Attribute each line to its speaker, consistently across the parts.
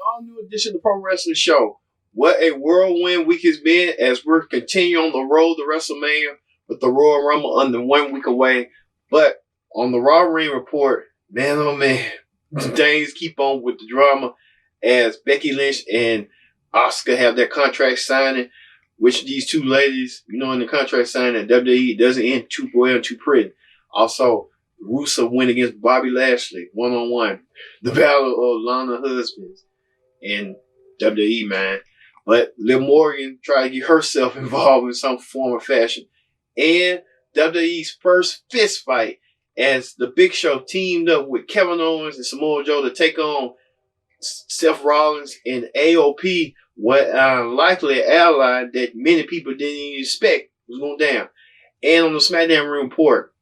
Speaker 1: all new edition of the Pro Wrestling Show. What a whirlwind week has been as we're continuing on the road to WrestleMania with the Royal Rumble under 1 week away. But on the Raw Ring Report, man, oh man, things keep on with the drama as Becky Lynch and Asuka have their contract signing, which these two ladies, in the contract signing at WWE doesn't end too well and too pretty. Also, Rusev went against Bobby Lashley one-on-one. The battle of Lana Husbands in WWE, man. But Liv Morgan tried to get herself involved in some form or fashion. And WWE's first fist fight as the Big Show teamed up with Kevin Owens and Samoa Joe to take on Seth Rollins and AOP, what likely an ally that many people didn't even expect was going down. And on the SmackDown report,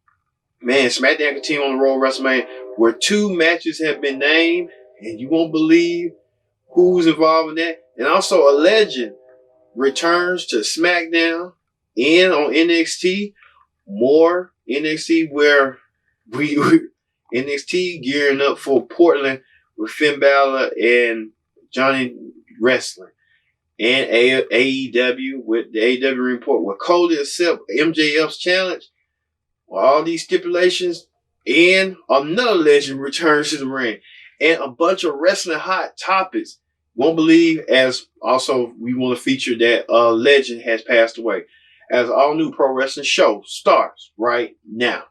Speaker 1: man, SmackDown continue on the road WrestleMania where 2 matches have been named, and you won't believe who's involved in that. And also, a legend returns to SmackDown and on NXT. More NXT where NXT gearing up for Portland with Finn Balor and Johnny Wrestling. And AEW with the AEW report where Cody accept MJF's challenge. All these stipulations, and another legend returns to the ring, and a bunch of wrestling hot topics. Won't believe, as also we want to feature that a legend has passed away. As all new Pro Wrestling Show starts right now.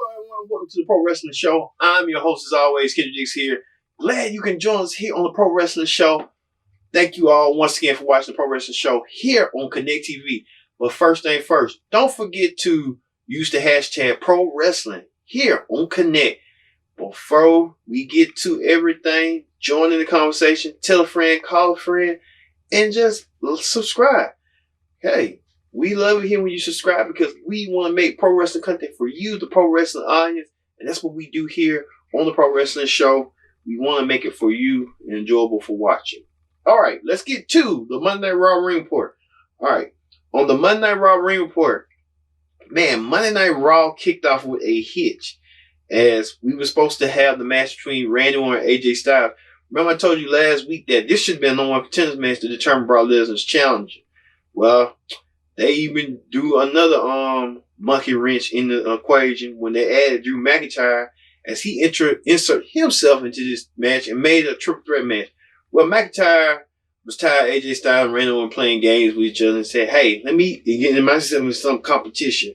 Speaker 1: Hello everyone, welcome to the Pro Wrestling Show. I'm your host as always, Kendrick Dix here. Glad you can join us here on the Pro Wrestling Show. Thank you all once again for watching the Pro Wrestling Show here on Connect TV. But first thing first, don't forget to use the hashtag Pro Wrestling here on Connect. Before we get to everything, join in the conversation, tell a friend, call a friend, and just subscribe. Hey, we love it here when you subscribe because we want to make pro wrestling content for you, the pro wrestling audience. And that's what we do here on the Pro Wrestling Show. We want to make it for you and enjoyable for watching. All right, let's get to the Monday Night Raw Ring Report. All right, on the Monday Night Raw Ring Report, man, Monday Night Raw kicked off with a hitch as we were supposed to have the match between Randy Orton and AJ Styles. Remember I told you last week that this should have been a number 1 contenders match to determine Brock Lesnar's challenger. Well, they even do another monkey wrench in the equation when they added Drew McIntyre as he insert himself into this match and made a triple threat match. Well, McIntyre was tired of AJ Styles and Randy Orton playing games with each other and said, hey, let me get myself in some competition.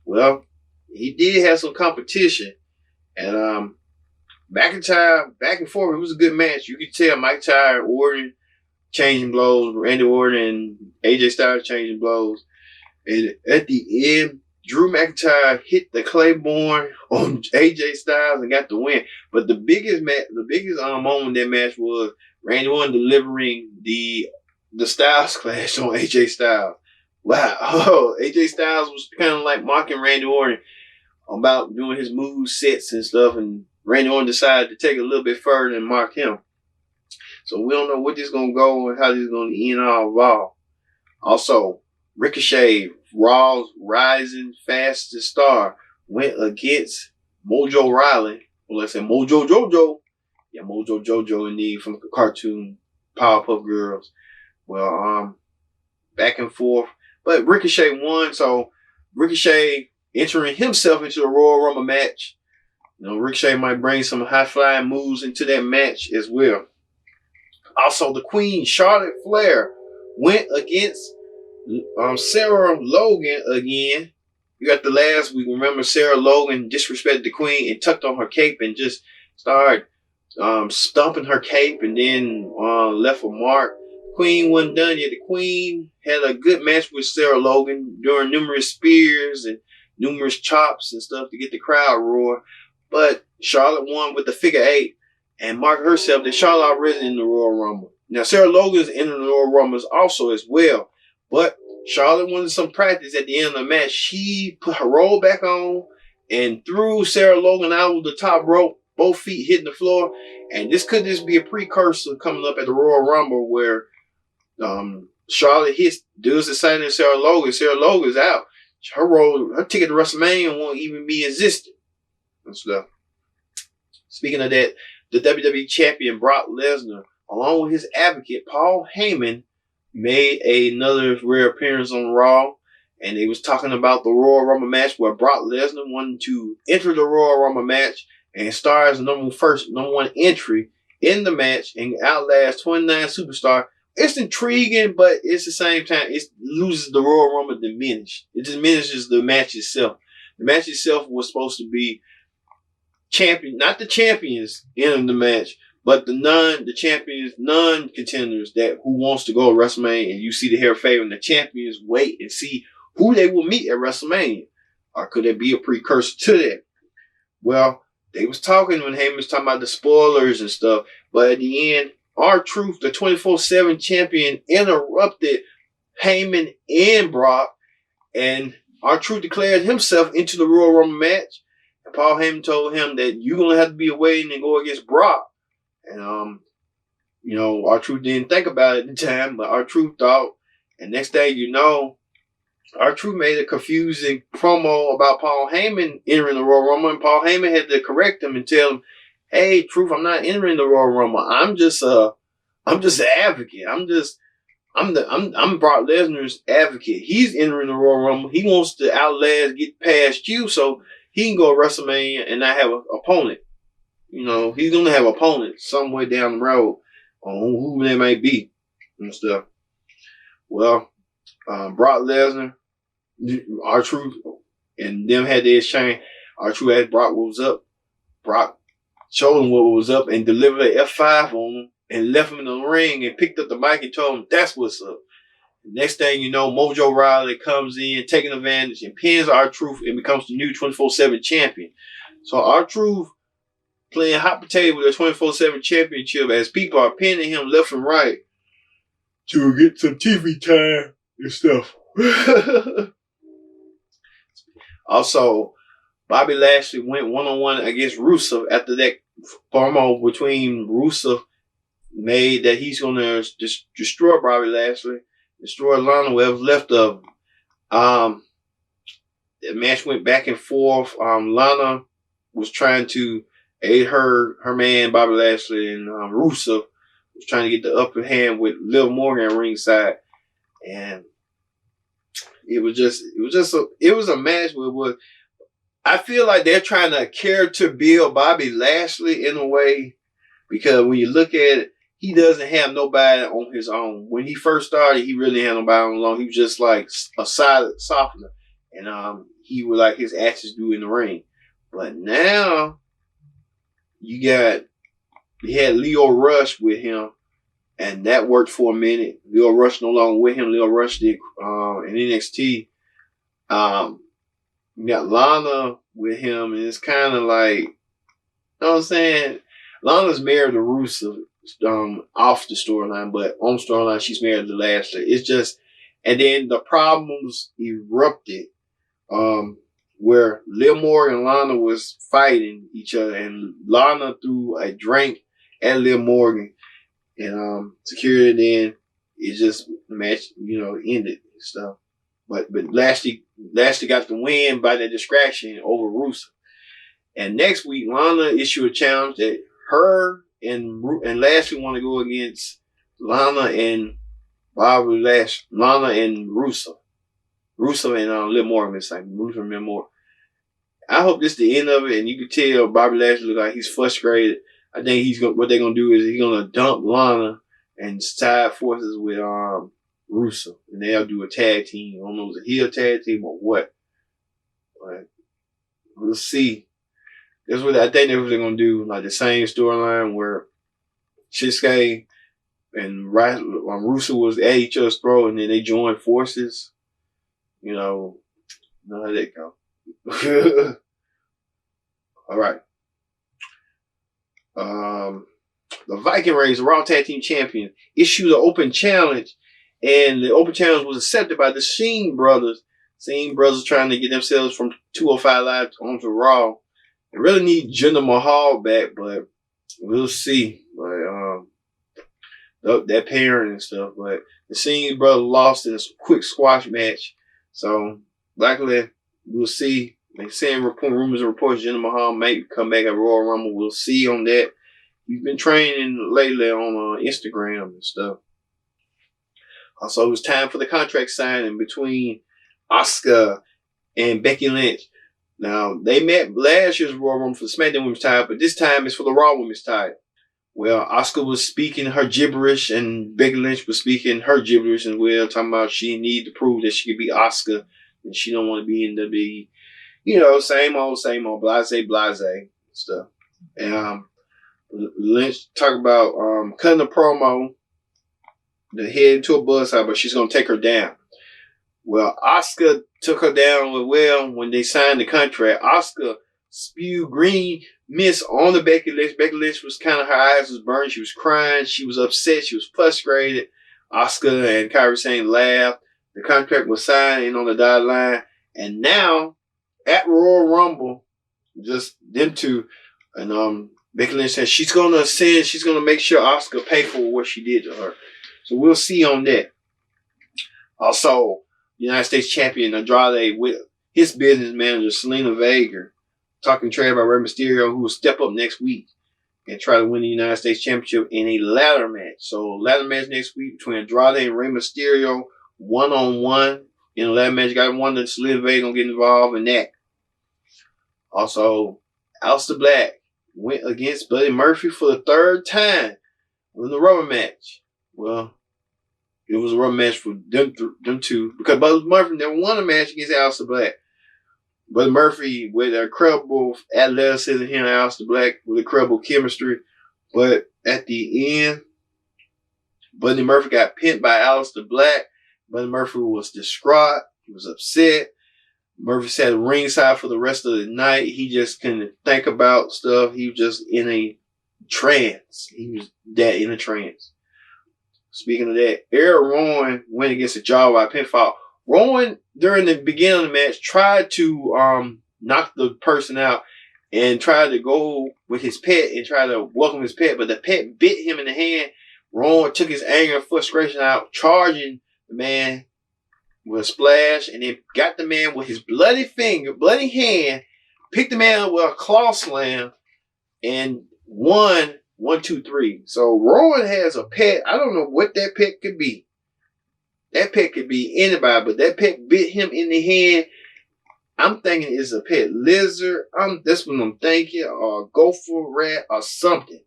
Speaker 1: Well, he did have some competition. And McIntyre, back and forth, it was a good match. You could tell McIntyre and Orton changing blows, Randy Orton and AJ Styles changing blows. And at the end, Drew McIntyre hit the Claymore on AJ Styles and got the win. But the biggest moment in that match was Randy Orton delivering the Styles Clash on AJ Styles. Wow. Oh, AJ Styles was kind of like mocking Randy Orton about doing his move sets and stuff. And Randy Orton decided to take it a little bit further and mock him. So we don't know what this is going to go and how this is going to end all involved. Also, Ricochet, Raw's rising fastest star, went against Mojo Rawley. Well, let's say Mojo Jojo. Yeah, Mojo Jojo indeed, from the cartoon Powerpuff Girls. Well, back and forth. But Ricochet won, so Ricochet entering himself into the Royal Rumble match. Ricochet might bring some high-flying moves into that match as well. Also, the Queen, Charlotte Flair, went against Sarah Logan again. You got the last week. Remember, Sarah Logan disrespected the Queen and tucked on her cape and just started stomping her cape and then left a mark. Queen wasn't done yet. The Queen had a good match with Sarah Logan during numerous spears and numerous chops and stuff to get the crowd roar. But Charlotte won with the figure 8 and marked herself that Charlotte already in the Royal Rumble. Now, Sarah Logan's in the Royal Rumble also as well. But Charlotte wanted some practice at the end of the match. She put her roll back on and threw Sarah Logan out of the top rope, both feet hitting the floor. And this could just be a precursor coming up at the Royal Rumble where Charlotte does the same as Sarah Logan. Sarah Logan's out. Her ticket to WrestleMania won't even be existent and stuff. Speaking of that, the WWE champion Brock Lesnar, along with his advocate Paul Heyman, made another rare appearance on Raw, and they was talking about the Royal Rumble match where Brock Lesnar wanted to enter the Royal Rumble match and star as the number one entry in the match and outlast 29 superstar. It's intriguing, but it's the same time it loses the Royal Rumble diminish. It diminishes the match itself. The match itself was supposed to be not the champions in the match, but the non-contenders who wants to go to WrestleMania, and you see the hair favoring the champions wait and see who they will meet at WrestleMania. Or could it be a precursor to that? Well, they was talking when Heyman was talking about the spoilers and stuff, but at the end, R-Truth, the 24/7 champion, interrupted Heyman and Brock, and R-Truth declared himself into the Royal Rumble match. And Paul Heyman told him that you're going to have to be away and go against Brock. And, R-Truth didn't think about it at the time, but R-Truth thought. And next thing you know, R-Truth made a confusing promo about Paul Heyman entering the Royal Rumble. And Paul Heyman had to correct him and tell him, hey, Truth, I'm not entering the Royal Rumble. I'm just an advocate. I'm Brock Lesnar's advocate. He's entering the Royal Rumble. He wants to get past you, so he can go to WrestleMania and not have an opponent. He's going to have an opponent somewhere down the road on who they may be and stuff. Well, Brock Lesnar, R-Truth, and them had their exchange. R-Truth asked Brock what was up. Brock showed him what was up and delivered an F5 on him and left him in the ring and picked up the mic and told him that's what's up. Next thing you know, Mojo Rawley comes in, taking advantage, and pins R-Truth and becomes the new 24/7 champion. So R-Truth playing hot potato with a 24/7 championship as people are pinning him left and right to get some TV time and stuff. Also, Bobby Lashley went one-on-one against Rusev after that promo between Rusev made that he's going to destroy Bobby Lashley. Destroy Lana, whatever's left of him. The match went back and forth. Lana was trying to aid her man Bobby Lashley, and Rusev was trying to get the upper hand with Liv Morgan ringside. And it was a match where I feel like they're trying to character build Bobby Lashley in a way, because when you look at it, he doesn't have nobody on his own. When he first started, he really had nobody on his own. He was just like a silent softener. And he would like his actions do in the ring. But now he had Leo Rush with him, and that worked for a minute. Leo Rush no longer with him. Leo Rush did in NXT. You got Lana with him, and it's kind of like, you know what I'm saying? Lana's married to Rusev. Off the storyline, but on storyline, she's married to Lashley. It's just, and then the problems erupted, where Liv Morgan and Lana was fighting each other, and Lana threw a drink at Liv Morgan, and security. Then it just the match, ended and stuff. But Lashley got the win by the distraction over Rusev. And next week, Lana issued a challenge that her and Lashley want to go against Lana and Rusev and Liv Morgan. It's like Rusev and Liv Morgan. I hope this is the end of it, and you can tell Bobby Lashley look like he's frustrated. I think what they're gonna do is he's gonna dump Lana and side forces with Rusev, and they'll do a tag team. I don't know if it's a heel tag team or what, but we'll see. That's what I think that's what they're gonna do, like the same storyline where Shinsuke and Rusev was at each other's throat, and then they joined forces. You know how that go. All right. The Viking Raiders, the Raw Tag Team Champions, issued an open challenge, and the open challenge was accepted by the Sheen brothers. Sheen brothers trying to get themselves from 205 Live onto Raw. They really need Jinder Mahal back, but we'll see. But that parent and stuff. But the senior brother lost in a quick squash match. So likely we'll see. They saying rumors and reports Jinder Mahal may come back at Royal Rumble. We'll see on that. He's been training lately on Instagram and stuff. Also, it was time for the contract signing between Asuka and Becky Lynch. Now, they met last year's Royal Rumble for the SmackDown Women's title, but this time it's for the Raw Women's title. Well, Asuka was speaking her gibberish, and Becky Lynch was speaking her gibberish as well, talking about she needed to prove that she could be Asuka, and she don't want to be in WWE. You know, same old, blase stuff. And Lynch talked about cutting a promo to head into a buzzsaw, but she's going to take her down. Well, Asuka took her down when they signed the contract. Asuka spewed green mist on the Becky Lynch. Becky Lynch was her eyes was burning. She was crying. She was upset. She was frustrated. Asuka and Kairi Sane laughed. The contract was signed in on the dotted line. And now, at Royal Rumble, just them two, and Becky Lynch said she's going to make sure Asuka pay for what she did to her. So we'll see on that. Also, United States champion Andrade with his business manager Selena Vega talking trash about Rey Mysterio, who will step up next week and try to win the United States Championship in a ladder match. So ladder match next week between Andrade and Rey Mysterio, 1-on-1 in a ladder match. Got one that Selena Vega gonna get involved in that. Also, Aleister Black went against Buddy Murphy for the third time in the rubber match. Well, it was a rubber match for them two because Buddy Murphy never won a match against Aleister Black. Buddy Murphy with a incredible athleticism and Aleister Black with incredible chemistry. But at the end, Buddy Murphy got pinned by Aleister Black. Buddy Murphy was distraught. He was upset. Murphy sat ringside for the rest of the night. He just couldn't think about stuff. He was just in a trance. He was that in a trance. Speaking of that, Eric Rowan went against the Jawa pinfall. Rowan, during the beginning of the match, tried to knock the person out and tried to go with his pet and try to welcome his pet, but the pet bit him in the hand. Rowan took his anger and frustration out, charging the man with a splash, and then got the man with his bloody hand, picked the man up with a claw slam, and won 1, 2, 3. So Rowan has a pet. I don't know what that pet could be. That pet could be anybody, but that pet bit him in the hand. I'm thinking it's a pet lizard. That's what I'm thinking, or a gopher, rat, or something.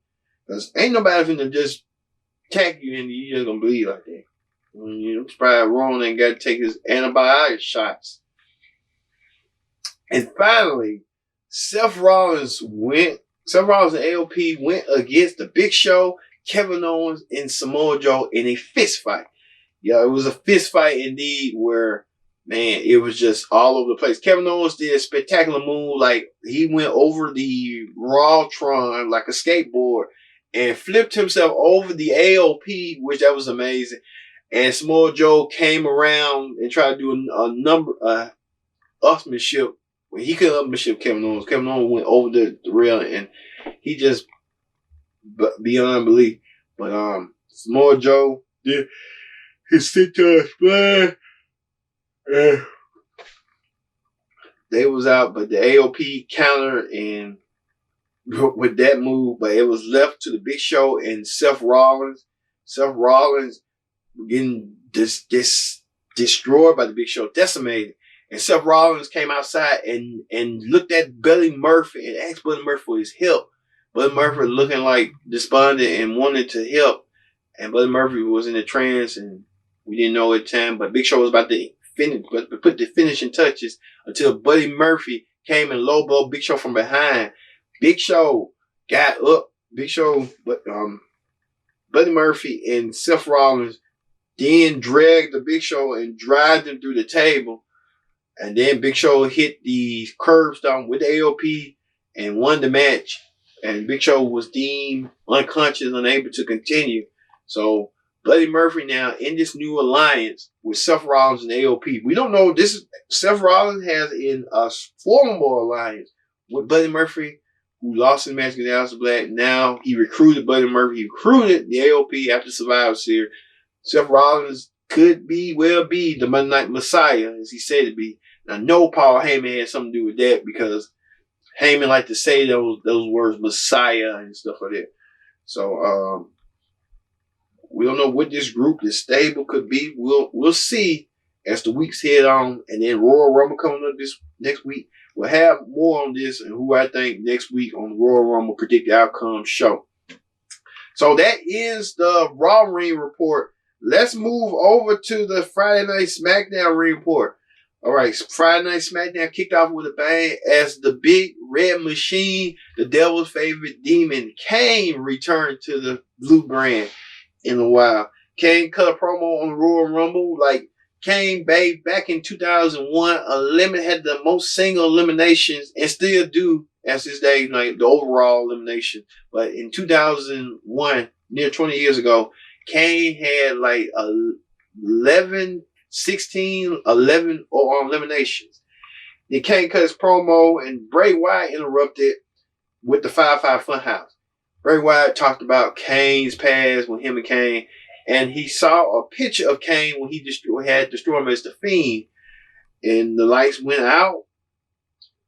Speaker 1: Because ain't nobody finna just attack you and you just gonna bleed like that. I'm surprised Rowan ain't got to take his antibiotic shots. And finally, Seth Rollins and AOP went against the Big Show, Kevin Owens, and Samoa Joe in a fist fight. Yeah, it was a fist fight indeed where, man, it was just all over the place. Kevin Owens did a spectacular move. Like, he went over the Rawtron like a skateboard and flipped himself over the AOP, which that was amazing. And Samoa Joe came around and tried to do upmanship. When he couldn't upmanship Kevin Owens. Kevin Owens went over the rail and he just beyond belief. But Samoa Joe did his sit-down splash. They was out, but the AOP countered and with that move, but it was left to the Big Show and Seth Rollins. Seth Rollins getting destroyed by the Big Show, decimated. And Seth Rollins came outside and looked at Buddy Murphy and asked Buddy Murphy for his help. Buddy Murphy looking like despondent and wanted to help. And Buddy Murphy was in a trance and we didn't know at the time, but Big Show was about to put the finishing touches until Buddy Murphy came and low blow Big Show from behind. Big Show got up. Buddy Murphy and Seth Rollins then dragged the Big Show and dragged him through the table. And then Big Show hit the curb stomp with the AOP and won the match. And Big Show was deemed unconscious, unable to continue. So Buddy Murphy now in this new alliance with Seth Rollins and AOP. We don't know. Seth Rollins has in a formidable alliance with Buddy Murphy who lost his match against Aleister Black. Now he recruited Buddy Murphy. He recruited the AOP after Survivor Series. Seth Rollins could well be the Monday Night Messiah, as he said to be. And I know Paul Heyman had something to do with that because Heyman liked to say those words, Messiah and stuff like that. So we don't know what this group, this stable could be. We'll see as the weeks head on, and then Royal Rumble coming up this next week. We'll have more on this and who I think next week on the Royal Rumble Predict Outcome show. So that is the Raw Ring Report. Let's move over to the Friday Night SmackDown Ring Report. All right, Friday Night SmackDown kicked off with a bang as the Big Red Machine, the Devil's favorite demon, Kane, returned to the blue brand in a while. Kane cut a promo on the Royal Rumble like Kane, babe, back in 2001, had the most single eliminations and still do as his day, like the overall elimination. But in 2001, near 20 years ago, Kane had like 11 eliminations. Then Kane cut his promo and Bray Wyatt interrupted with the 5-5 Funhouse. Bray Wyatt talked about Kane's past with him and Kane. And he saw a picture of Kane when he had destroyed him as the Fiend. And the lights went out.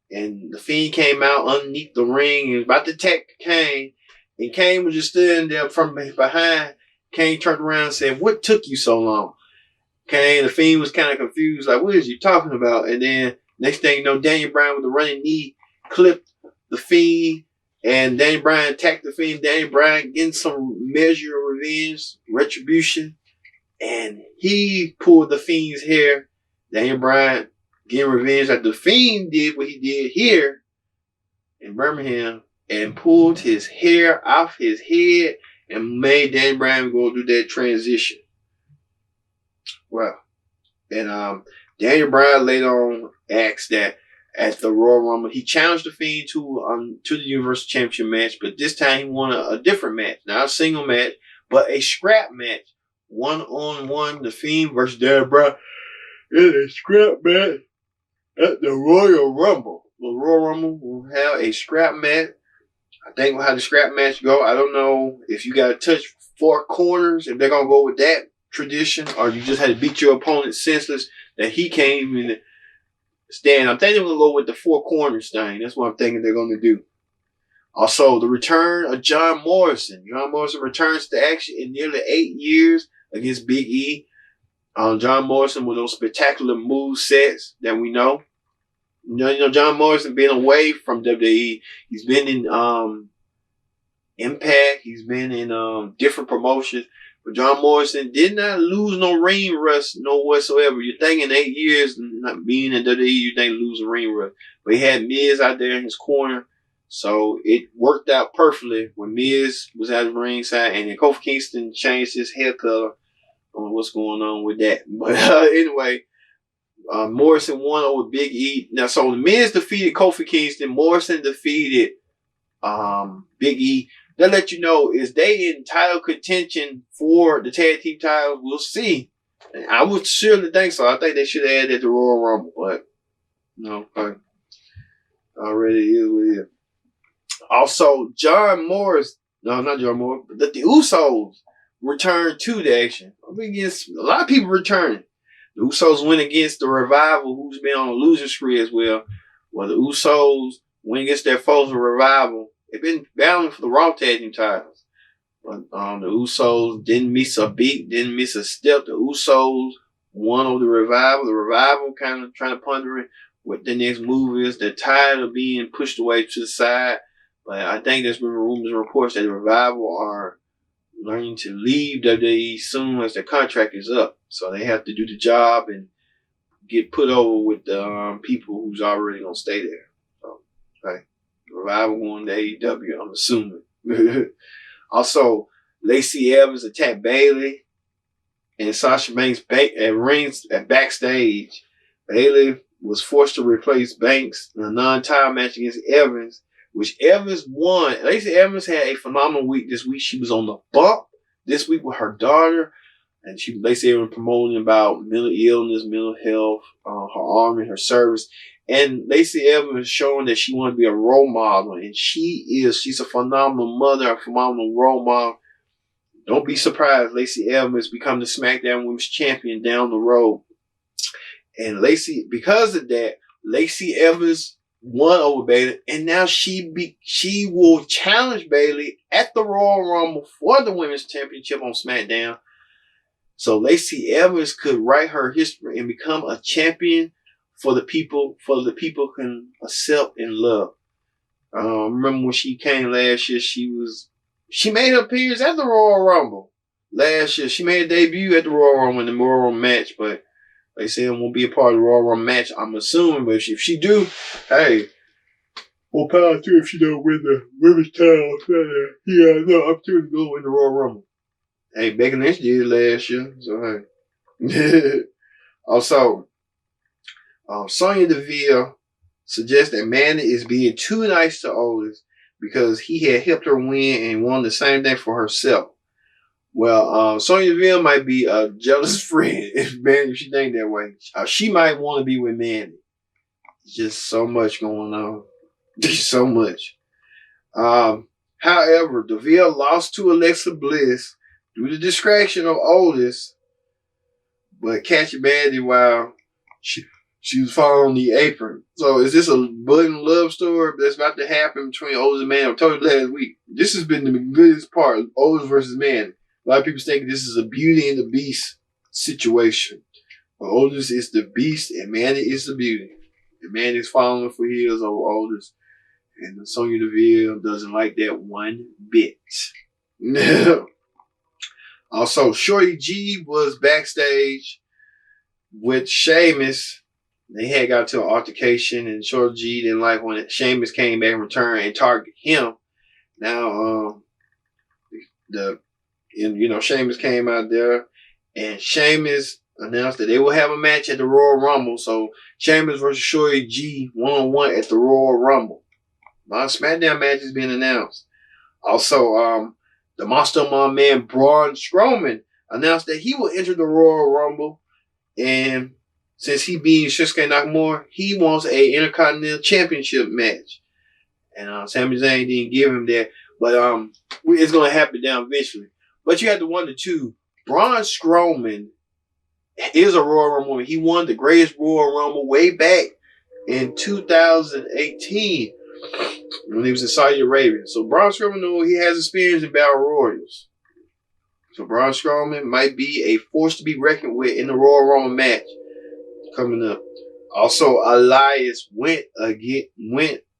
Speaker 1: And the Fiend came out underneath the ring and was about to attack Kane. And Kane was just standing there from behind. Kane turned around and said, "What took you so long?" Kane, the Fiend was kind of confused. Like, what is you talking about? And then next thing you know, Daniel Bryan with the running knee clipped the Fiend. And Daniel Bryan attacked the Fiend. Daniel Bryan getting some measure of revenge, retribution. And he pulled the Fiend's hair. Daniel Bryan getting revenge like the Fiend did what he did here in Birmingham and pulled his hair off his head and made Daniel Bryan go through that transition. Well, and Daniel Bryan later on asked that at the Royal Rumble, he challenged the Fiend to the Universal Championship match, but this time he won a different match, not a single match, but a scrap match, 1-on-1. The Fiend versus Daniel Bryan in a scrap match at the Royal Rumble. The Royal Rumble will have a scrap match. I think we'll have the scrap match go. I don't know if you got to touch 4 corners, if they're gonna go with that tradition, or you just had to beat your opponent senseless that he can't even stand. I'm thinking we'll go with the 4 corners thing. That's what I'm thinking they're going to do. Also, the return of John Morrison. John Morrison returns to action in nearly 8 years against Big E. John Morrison with those spectacular move sets that we know. You know, John Morrison being away from WWE. He's been in Impact. He's been in different promotions. But John Morrison did not lose no ring rust no whatsoever. You think in 8 years not being in WWE, you think losing ring rust. But he had Miz out there in his corner. So it worked out perfectly when Miz was at the ringside, and then Kofi Kingston changed his hair color. I don't know what's going on with that. But anyway, Morrison won over Big E. Now, so Miz defeated Kofi Kingston. Morrison defeated Big E. That let you know, is they in title contention for the tag team titles? We'll see. And I would surely think so. I think they should add that to Royal Rumble, but no, already is what it is. Also, John Morris, no, not John Morris, but the Usos returned to the action. Against a lot of people returning. The Usos went against the Revival, who's been on a losing spree as well. Well, the Usos went against their foes, the Revival. They've been battling for the Raw Tag Team titles. But the Usos didn't miss a beat, didn't miss a step. The Usos won over the Revival. The Revival kind of trying to ponder what the next move is. They're tired of being pushed away to the side. But I think there's been rumors and reports that the Revival are learning to leave WWE soon as their contract is up. So they have to do the job and get put over with the people who's already going to stay there. So, okay. Revival going to AEW, I'm assuming. Also, Lacey Evans attacked Bayley, and Sasha Banks rings at backstage. Bayley was forced to replace Banks in a non-title match against Evans, which Evans won. Lacey Evans had a phenomenal week this week. She was on the bump this week with her daughter, and Lacey Evans promoting about mental illness, mental health, her arm and her service. And Lacey Evans is showing that she wants to be a role model, and she's a phenomenal mother, a phenomenal role model. Don't be surprised Lacey Evans become the SmackDown Women's Champion down the road. And because of that, Lacey Evans won over Bayley, and now she will challenge Bayley at the Royal Rumble for the Women's Championship on SmackDown. So Lacey Evans could write her history and become a champion for the people can accept and love. Remember when she came last year, she made her appearance at the Royal Rumble last year. She made a debut at the Royal Rumble in the Royal Rumble match, but they said it won't be a part of the Royal Rumble match, I'm assuming. But if she do, hey, more power to her if she don't win the women's title. Yeah, no opportunity to go in the Royal Rumble. Hey, Becky Lynch did last year, so hey. Also, Sonya Deville suggests that Mandy is being too nice to Otis because he had helped her win and won the same thing for herself. Well, Sonya Deville might be a jealous friend if she think that way. She might want to be with Mandy. Just so much going on. Just so much. However, Deville lost to Alexa Bliss due to the distraction of Otis, but catching Mandy while she was falling on the apron. So is this a budding love story that's about to happen between Otis and Mandy? I told you last week. This has been the goodest part, Otis versus Mandy. A lot of people think this is a Beauty and the Beast situation. But Otis is the beast and Mandy is the beauty. And Mandy's following for heels over Otis. And Sonya Deville doesn't like that one bit. Also, Shorty G was backstage with Sheamus. They had got to an altercation, and Shorty G didn't like when Sheamus came back and returned and targeted him. Now, Sheamus came out there, and Sheamus announced that they will have a match at the Royal Rumble. So Sheamus versus Shorty G 1-on-1 at the Royal Rumble. My SmackDown match has been announced. Also, the Monster Mom man Braun Strowman announced that he will enter the Royal Rumble, and since he beat Shinsuke Nakamura, he wants a Intercontinental Championship match. And Sami Zayn didn't give him that, but it's going to happen down eventually. But you have to wonder too, Braun Strowman is a Royal Rumble winner. He won the greatest Royal Rumble way back in 2018 when he was in Saudi Arabia. So Braun Strowman, he has experience in Battle Royals. So Braun Strowman might be a force to be reckoned with in the Royal Rumble match coming up. Also, Elias went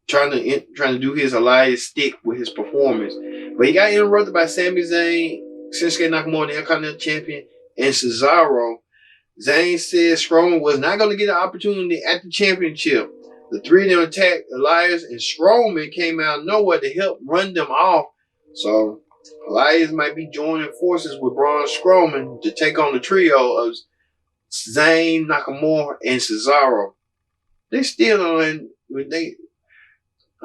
Speaker 1: trying to do his Elias stick with his performance, but he got interrupted by Sami Zayn, Shinsuke Nakamura, the Intercontinental Champion, and Cesaro. Zayn said Strowman was not going to get an opportunity at the championship. The three of them attacked Elias, and Strowman came out of nowhere to help run them off. So Elias might be joining forces with Braun Strowman to take on the trio of Zayn, Nakamura, and Cesaro. They still don't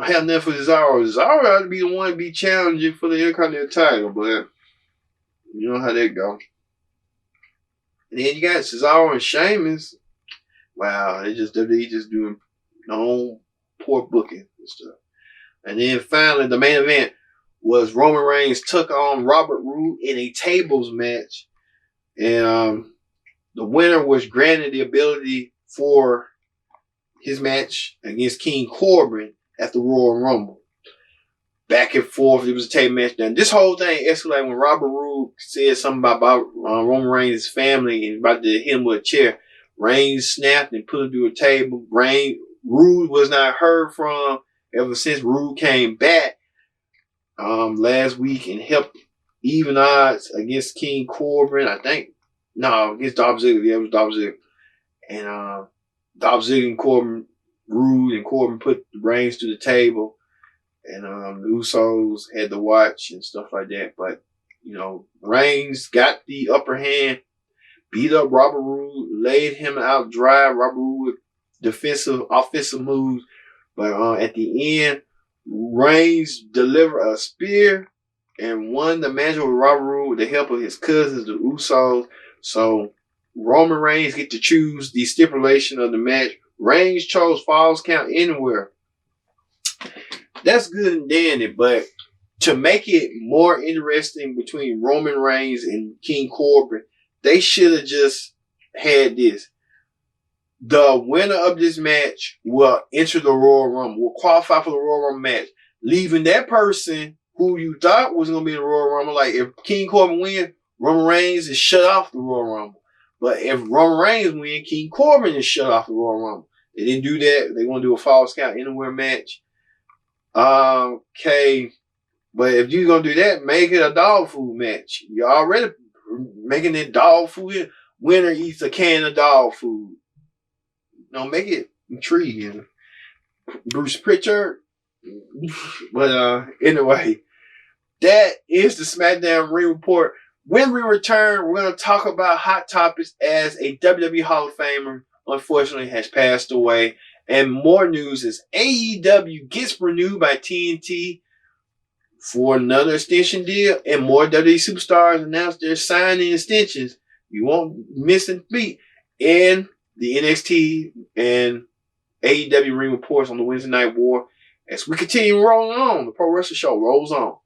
Speaker 1: have nothing for Cesaro. Cesaro ought to be the one to be challenging for the Intercontinental title, but you know how that go. And then you got Cesaro and Sheamus. Wow, they just doing poor booking and stuff. And then finally, the main event was Roman Reigns took on Robert Roode in a tables match, and the winner was granted the ability for his match against King Corbin at the Royal Rumble. Back and forth, it was a table match. Now, this whole thing escalated when Robert Roode said something about Roman Reigns' family and about to hit him with a chair. Reigns snapped and put him through a table. Roode was not heard from ever since Roode came back last week and helped even odds against King Corbin. Against Dolph Ziggler. Yeah, it was Dolph Ziggler. And Dolph Ziggler and Corbin, Roode and Corbin put Reigns to the table. And the Usos had to watch and stuff like that. But, Reigns got the upper hand, beat up Robert Roode, laid him out dry. Robert Roode with offensive moves. But at the end, Reigns delivered a spear and won the match with Robert Roode with the help of his cousins, the Usos. So Roman Reigns get to choose the stipulation of the match Reigns chose Falls Count Anywhere. That's good and dandy, but to make it more interesting between Roman Reigns and King Corbin, they should have just had this. The winner of this match will enter the Royal Rumble, will qualify for the Royal Rumble match, leaving that person who you thought was going to be in the Royal Rumble. Like if King Corbin wins, Roman Reigns is shut off the Royal Rumble. But if Roman Reigns wins, King Corbin is shut off the Royal Rumble. They didn't do that. They want to do a Falls Count Anywhere match. Okay. But if you're going to do that, make it a dog food match. You're already making it dog food. Winner eats a can of dog food. No, make it intriguing. Bruce Pritchard. But anyway, that is the SmackDown Ring Report. When we return, we're going to talk about Hot Topics as a WWE Hall of Famer, unfortunately, has passed away. And more news is AEW gets renewed by TNT for another extension deal, and more WWE superstars announced their signing extensions. You won't miss a beat. And the NXT and AEW Ring Reports on the Wednesday Night War. As we continue rolling on, the Pro Wrestling Show rolls on.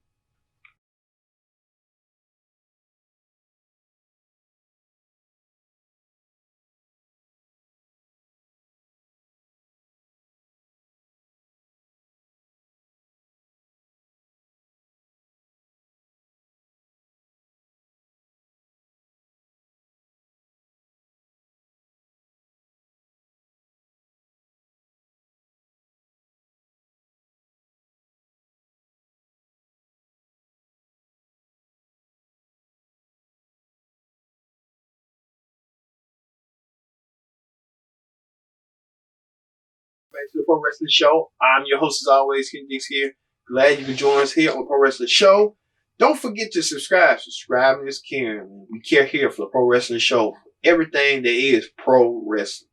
Speaker 1: Back to the Pro Wrestling Show. I'm your host, as always, Ken Dix here. Glad you can join us here on the Pro Wrestling Show. Don't forget to subscribe. Subscribing is caring. We care here for the Pro Wrestling Show. Everything that is pro wrestling.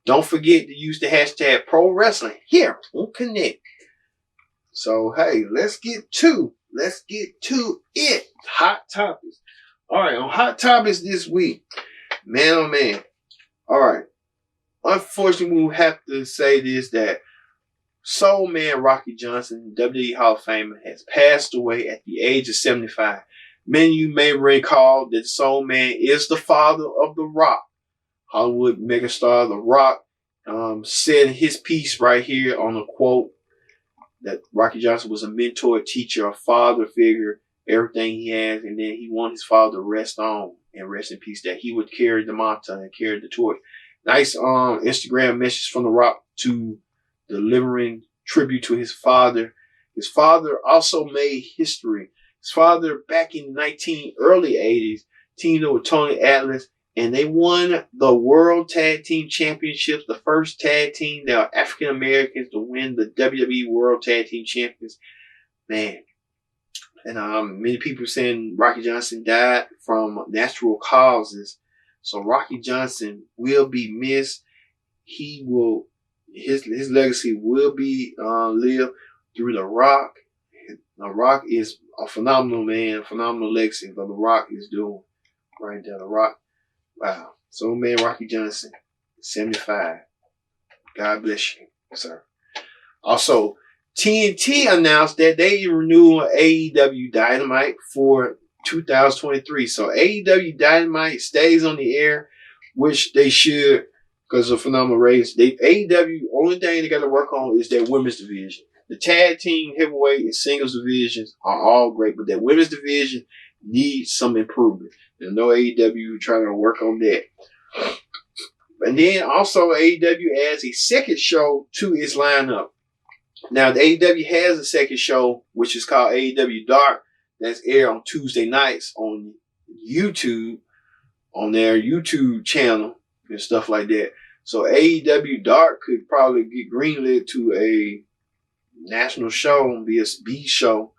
Speaker 1: Don't forget to use the hashtag Pro Wrestling here on Connect. So hey, let's get to it. Hot Topics. All right, on Hot Topics this week, man, oh man. All right. Unfortunately, we have to say this, that Soul Man Rocky Johnson, WWE Hall of Famer, has passed away at the age of 75. Many of you may recall that Soul Man is the father of The Rock. Hollywood megastar The Rock said his piece right here on a quote that Rocky Johnson was a mentor, teacher, a father figure, everything he has, and then he wanted his father to rest on and rest in peace, that he would carry the mantle and carry the torch. Nice Instagram message from The Rock to delivering tribute to his father. His father also made history. His father, back in early 80s, teamed up with Tony Atlas, and they won the World Tag Team Championships, the first tag team that are African Americans to win the WWE World Tag Team Champions. Man. And many people saying Rocky Johnson died from natural causes. So Rocky Johnson will be missed. He will, his legacy will be lived through The Rock. The Rock is a phenomenal man, phenomenal legacy that The Rock is doing right there. The Rock, wow. So man, Rocky Johnson, 75. God bless you, sir. Also, TNT announced that they renew AEW Dynamite for 2023. So AEW Dynamite stays on the air, which they should, because of phenomenal ratings. AEW, only thing they got to work on is their women's division. The tag team, heavyweight, and singles divisions are all great, but that women's division needs some improvement. And I know AEW trying to work on that. And then also AEW adds a second show to its lineup. Now, the AEW has a second show, which is called AEW Dark. That's aired on Tuesday nights on YouTube, on their YouTube channel and stuff like that. So AEW Dark could probably get greenlit to a national show and be a B show.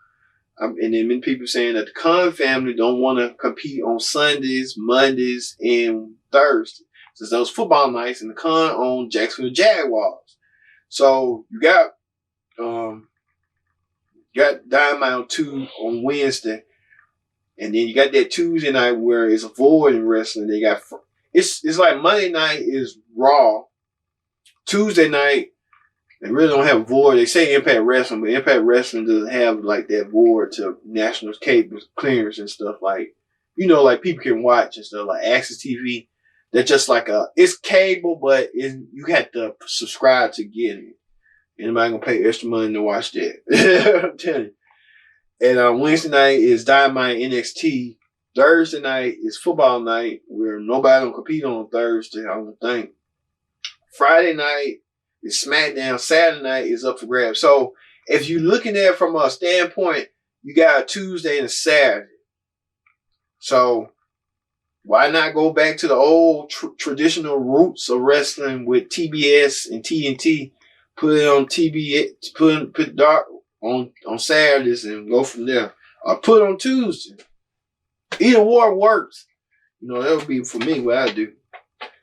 Speaker 1: And then many people saying that the Khan family don't want to compete on Sundays, Mondays, and Thursdays, since those football nights, and the Khan own Jacksonville Jaguars. So you got Dynamite on 2 on Wednesday, and then you got that Tuesday night where it's a void in wrestling. They got it's like Monday night is Raw, Tuesday night, they really don't have a board. They say Impact Wrestling, but Impact Wrestling doesn't have like that board to national cable clearance and stuff like, like people can watch and stuff like Access TV. They're just like it's cable, but you have to subscribe to get it. Anybody gonna pay extra money to watch that? I'm telling you. And Wednesday night is Dynamite NXT. Thursday night is football night, where nobody gonna compete on Thursday, I don't think. Friday night is SmackDown. Saturday night is up for grabs. So if you're looking at it from a standpoint, you got a Tuesday and a Saturday. So why not go back to the old traditional roots of wrestling with TBS and TNT? Put it on TBS, put dark on Saturdays and go from there. Or put it on Tuesday. Either war works. That would be for me what I do.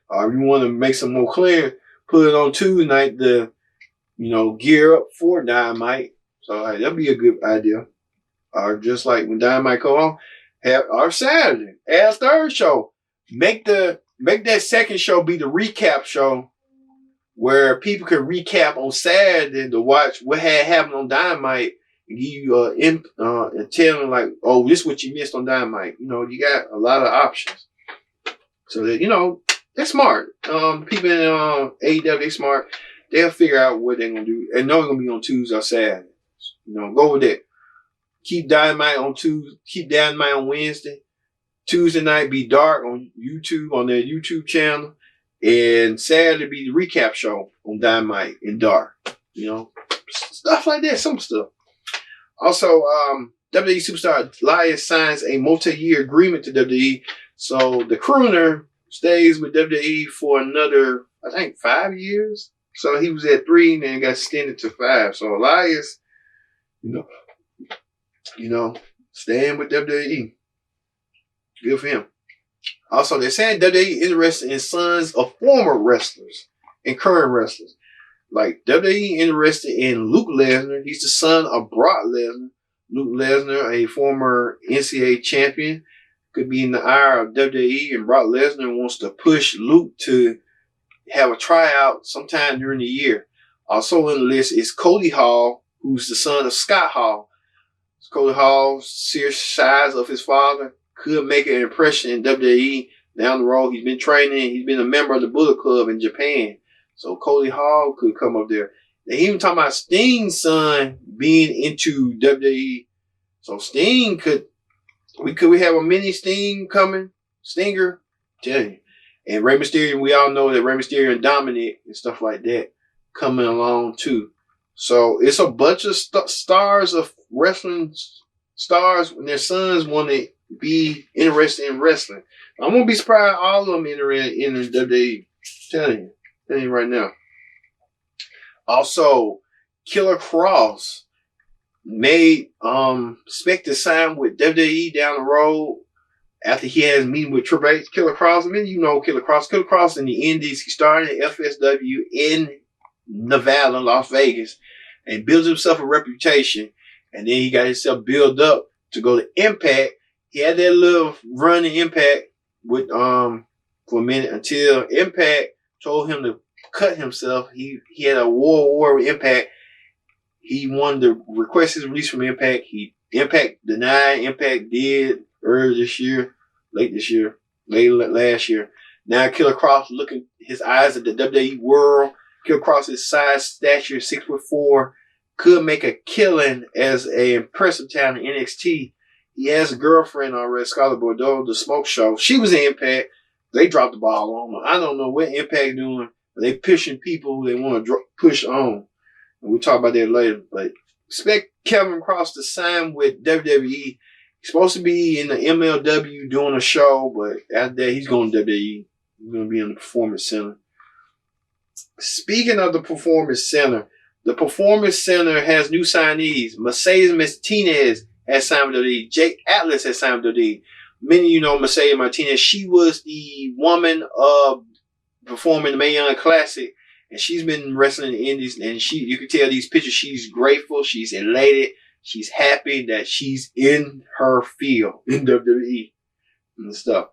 Speaker 1: Or if you want to make some more clear, put it on Tuesday night to, gear up for Dynamite. So that'd be a good idea. Or just like when Dynamite go on, have our Saturday, add a third show. Make that second show be the recap show, where people can recap on Saturday to watch what had happened on Dynamite and give you and tell them like, oh, this is what you missed on Dynamite. You got a lot of options. So that they're smart. People in AEW, they smart. They'll figure out what they're gonna do. And know it's gonna be on Tuesday or Saturday. Go with that. Keep Dynamite on Tuesday. Keep Dynamite on Wednesday. Tuesday night be dark on YouTube, on their YouTube channel. And Saturday be the recap show on Dynamite in dark. Stuff like that. Some stuff. Also, WWE superstar Elias signs a multi-year agreement to WWE. So the crooner stays with WWE for another, I think, 5 years. So he was at 3 and then got extended to 5. So Elias, staying with WWE. Good for him. Also, they're saying WWE is interested in sons of former wrestlers and current wrestlers. Like WWE interested in Luke Lesnar. He's the son of Brock Lesnar. Luke Lesnar, a former NCAA champion, could be in the eye of WWE, and Brock Lesnar wants to push Luke to have a tryout sometime during the year. Also on the list is Cody Hall, who's the son of Scott Hall. Cody Hall, serious size of his father, could make an impression in WWE down the road. He's been training. He's been a member of the Bullet Club in Japan. So Cody Hall could come up there. They even talking about Sting's son being into WWE. So Sting could we have a mini Sting coming? Stinger? Tell you. And Rey Mysterio, we all know that Rey Mysterio and Dominic and stuff like that coming along too. So it's a bunch of stars of wrestling stars when their sons want to be interested in wrestling. I'm going to be surprised all of them interested in the WWE. Telling you right now. Also, Killer Cross made expect to sign with WWE down the road after he has a meeting with Triple H. Killer Cross, Killer Cross. Killer Cross in the Indies. He started at FSW in Nevada, Las Vegas, and built himself a reputation. And then he got himself built up to go to Impact. He had that little run in Impact with for a minute until Impact told him to cut himself. He had a war with Impact. He wanted to request his release from Impact. Impact denied. Impact did earlier this year, late last year. Now Killer Cross looking his eyes at the WWE world. Killer Cross's size, stature, 6'4", could make a killing as a impressive talent in NXT. He has a girlfriend already, Scarlett Bordeaux, the Smoke Show. She was in Impact. They dropped the ball on her. I don't know what Impact doing, but they pushing people who they want to push on. And we'll talk about that later. But expect Kevin Cross to sign with WWE. He's supposed to be in the MLW doing a show, but after that, he's going to WWE. He's going to be in the Performance Center. Speaking of the Performance Center has new signees. Mercedes Martinez has signed with WWE. Jake Atlas has signed with WWE. Many of you know Mercedes Martinez. She was the woman of performing the Mae Young Classic, and she's been wrestling in the Indies. And you can tell these pictures, she's grateful, she's elated, she's happy that she's in her field in WWE and stuff.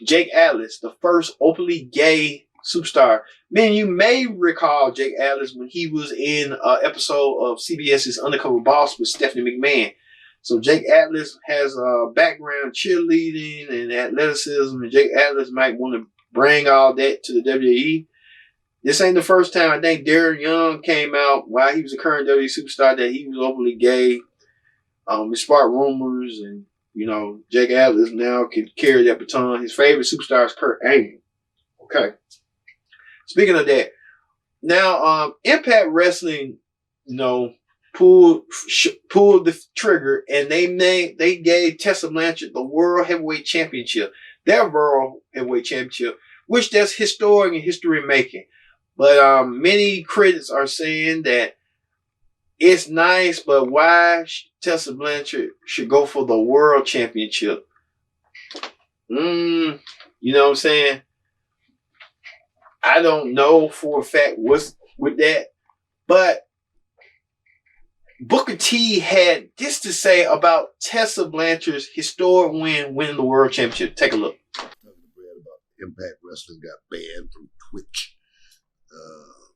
Speaker 1: Jake Atlas, the first openly gay superstar. Man, you may recall Jake Atlas when he was in an episode of CBS's Undercover Boss with Stephanie McMahon. So Jake Atlas has a background cheerleading and athleticism, and Jake Atlas might want to bring all that to the WWE. This ain't the first time. I think Darren Young came out while he was a current WWE superstar that he was openly gay. It sparked rumors, and Jake Atlas now can carry that baton. His favorite superstar is Kurt Angle. Okay. Speaking of that, now Impact Wrestling, pulled the trigger, and they gave Tessa Blanchard the World Heavyweight Championship, their World Heavyweight Championship, which that's historic and history making. But many critics are saying that it's nice, but why Tessa Blanchard should go for the World Championship? You know what I'm saying? I don't know for a fact what's with that, but Booker T had this to say about Tessa Blanchard's historic winning the World Championship. Take a look.
Speaker 2: Impact Wrestling got banned from Twitch.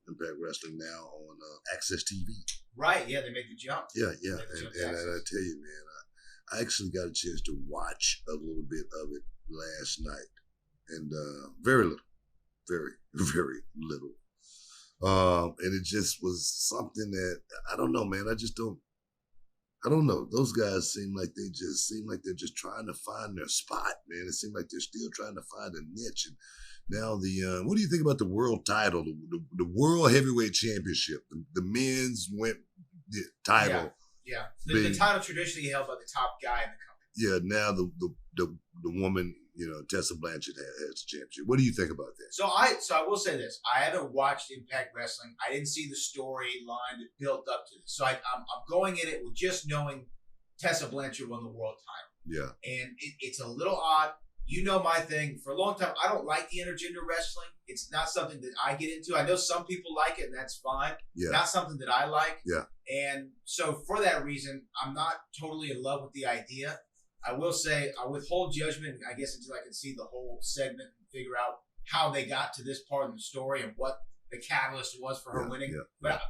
Speaker 2: Impact Wrestling now on Access TV.
Speaker 3: Right, yeah, they made the jump.
Speaker 2: Yeah. And I tell you, man, I actually got a chance to watch a little bit of it last night. And very little. Very, very little. And it just was something that, I don't know, man. I don't know. Those guys seem like they're just trying to find their spot, man. It seems like they're still trying to find a niche. And now what do you think about the world title, the World Heavyweight Championship, the men's title?
Speaker 3: Yeah. The title traditionally held by the top guy in the company.
Speaker 2: Yeah, now the woman, Tessa Blanchard has the championship. What do you think about that?
Speaker 3: So I will say this. I haven't watched Impact Wrestling. I didn't see the storyline that built up to this. So I'm going in it with just knowing Tessa Blanchard won the world title.
Speaker 2: Yeah.
Speaker 3: And it's a little odd. You know my thing. For a long time, I don't like the intergender wrestling. It's not something that I get into. I know some people like it, and that's fine.
Speaker 2: Yeah.
Speaker 3: Not something that I like.
Speaker 2: Yeah.
Speaker 3: And so for that reason, I'm not totally in love with the idea. I will say I withhold judgment, I guess, until I can see the whole segment and figure out how they got to this part of the story and what the catalyst was for her winning.
Speaker 2: Yeah.
Speaker 3: But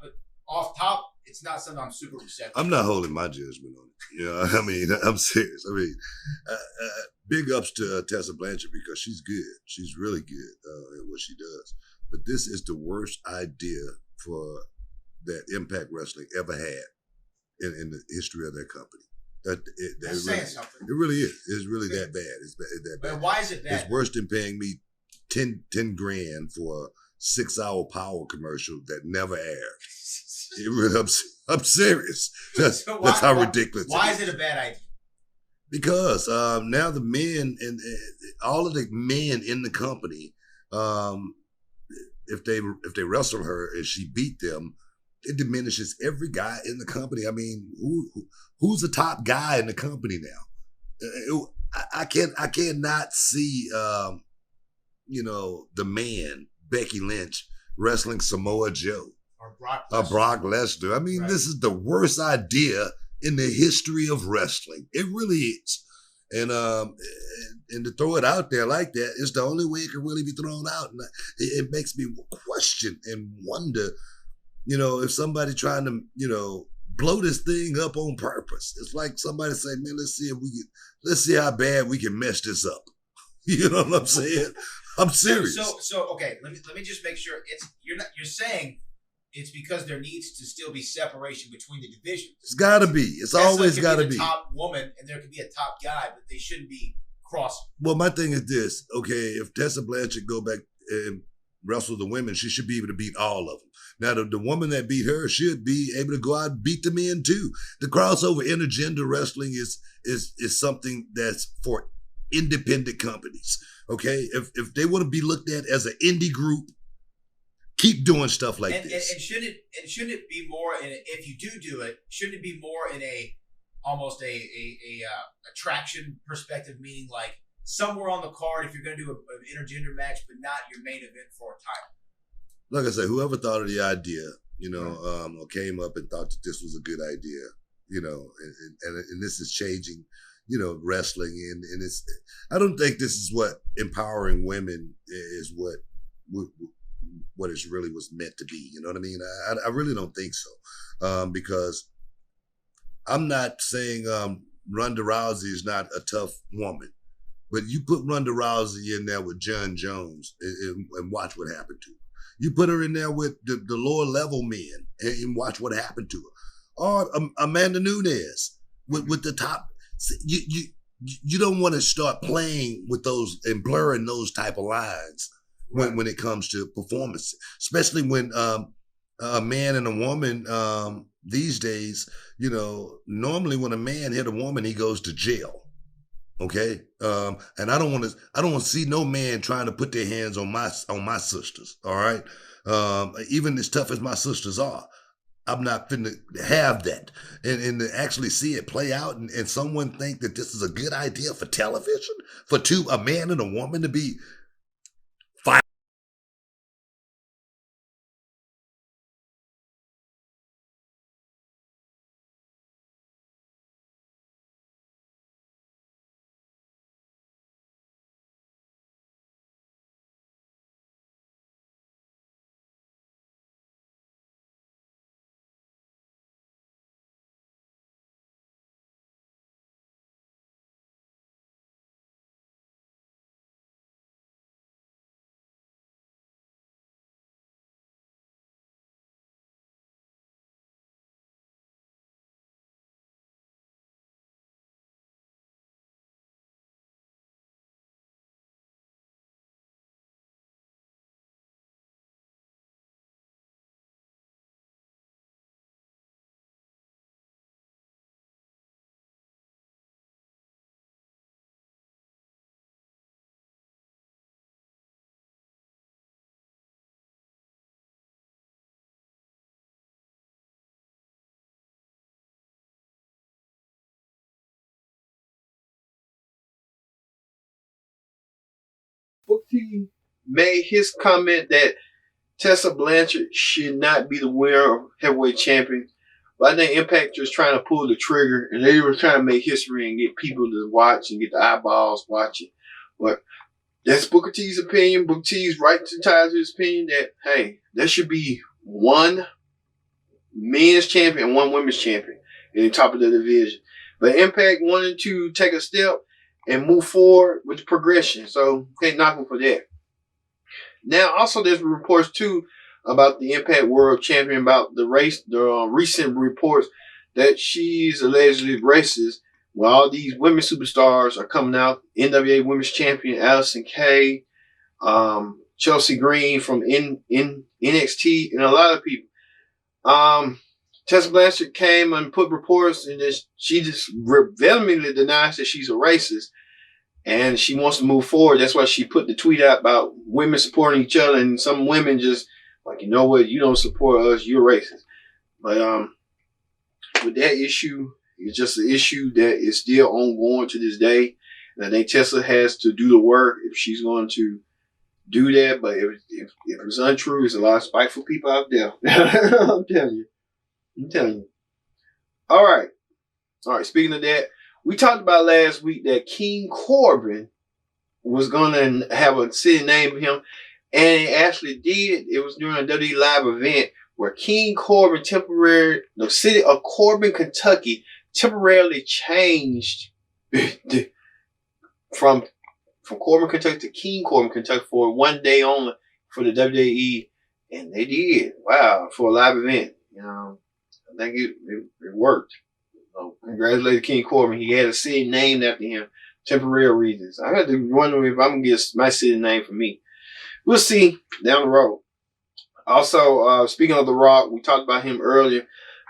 Speaker 3: off top, it's not something I'm super receptive to.
Speaker 2: I'm not holding my judgment on it. I mean, I'm serious. I mean, big ups to Tessa Blanchard because she's good. She's really good at what she does. But this is the worst idea for that Impact Wrestling ever had in the history of their company.
Speaker 3: That's saying something.
Speaker 2: It really is. It's really that bad. It's that bad.
Speaker 3: But why is it bad?
Speaker 2: It's worse than paying me $10 grand for a 6-hour power commercial that never aired. It really, I'm serious. That's how ridiculous.
Speaker 3: Why is it a bad idea?
Speaker 2: Because now the men and all of the men in the company, if they wrestle her and she beat them, it diminishes every guy in the company. I mean, who's the top guy in the company now? I cannot see, the man, Becky Lynch, wrestling Samoa Joe. Or Brock Lesnar. I mean, This is the worst idea in the history of wrestling. It really is. And to throw it out there like that is the only way it can really be thrown out. And it makes me question and wonder, if somebody trying to, blow this thing up on purpose. It's like somebody saying, man, let's see how bad we can mess this up. You know what I'm saying? I'm serious.
Speaker 3: So okay, let me just make sure you're saying it's because there needs to still be separation between the divisions.
Speaker 2: It's got to be. It's always got to be.
Speaker 3: Top woman and there could be a top guy, but they shouldn't be crossing.
Speaker 2: Well, my thing is this. Okay, if Tessa Blanchard go back and wrestle the women, she should be able to beat all of them. Now, the woman that beat her should be able to go out and beat the men too. The crossover intergender wrestling is something that's for independent companies. Okay, if they want to be looked at as an indie group, keep doing stuff like this.
Speaker 3: And shouldn't it be more in if you do it? Shouldn't it be more in almost a attraction perspective, meaning like somewhere on the card if you're going to do an intergender match, but not your main event for a title?
Speaker 2: Like I said, whoever thought of the idea, or came up and thought that this was a good idea, and this is changing, wrestling, and it's. I don't think this is what empowering women is. What what it really was meant to be. You know what I mean? I really don't think so, because I'm not saying Ronda Rousey is not a tough woman, but you put Ronda Rousey in there with John Jones and watch what happened to her. You put her in there with the lower level men and watch what happened to her. Or Amanda Nunes with the top. You don't want to start playing with those and blurring those type of lines when it comes to performance, especially when a man and a woman these days, you know, normally when a man hit a woman, he goes to jail. Okay. And I don't want to see no man trying to put their hands on my sisters. All right. Even as tough as my sisters are, I'm not finna have that. And to actually see it play out and someone think that this is a good idea for television, for a man and a woman to be fighting.
Speaker 1: Booker T made his comment that Tessa Blanchard should not be the winner of heavyweight champion. But I think Impact was trying to pull the trigger, and they were trying to make history and get people to watch and get the eyeballs watching. But that's Booker T's opinion. Booker T's right to tie to his opinion that, hey, there should be one men's champion and one women's champion in the top of the division. But Impact wanted to take a step and move forward with the progression. So, can't knock them for that. Now, also, there's reports, too, about the Impact World Champion, about the recent reports that she's allegedly racist. Well, all these women superstars are coming out. NWA Women's Champion Allison Kay, Chelsea Green from NXT, and a lot of people. Tessa Blanchard came and put reports, and she just vehemently denies that she's a racist, and she wants to move forward. That's why she put the tweet out about women supporting each other, and some women just like, you know what, you don't support us, you're racist. But with that issue, it's just an issue that is still ongoing to this day. And I think Tessa has to do the work if she's going to do that. But if it's untrue, there's a lot of spiteful people out there. I'm telling you. All right. Speaking of that, we talked about last week that King Corbin was going to have a city named him. And it actually did. It was during a WWE Live event where King Corbin the city of Corbin, Kentucky, temporarily changed from Corbin, Kentucky to King Corbin, Kentucky for one day only for the WWE. And they did. Wow. For a live event. You know, I think it worked. So congratulations, King Corbin. He had a city named after him. Temporary reasons. I had to wonder if I'm going to get my city name for me. We'll see down the road. Also, speaking of The Rock, we talked about him earlier.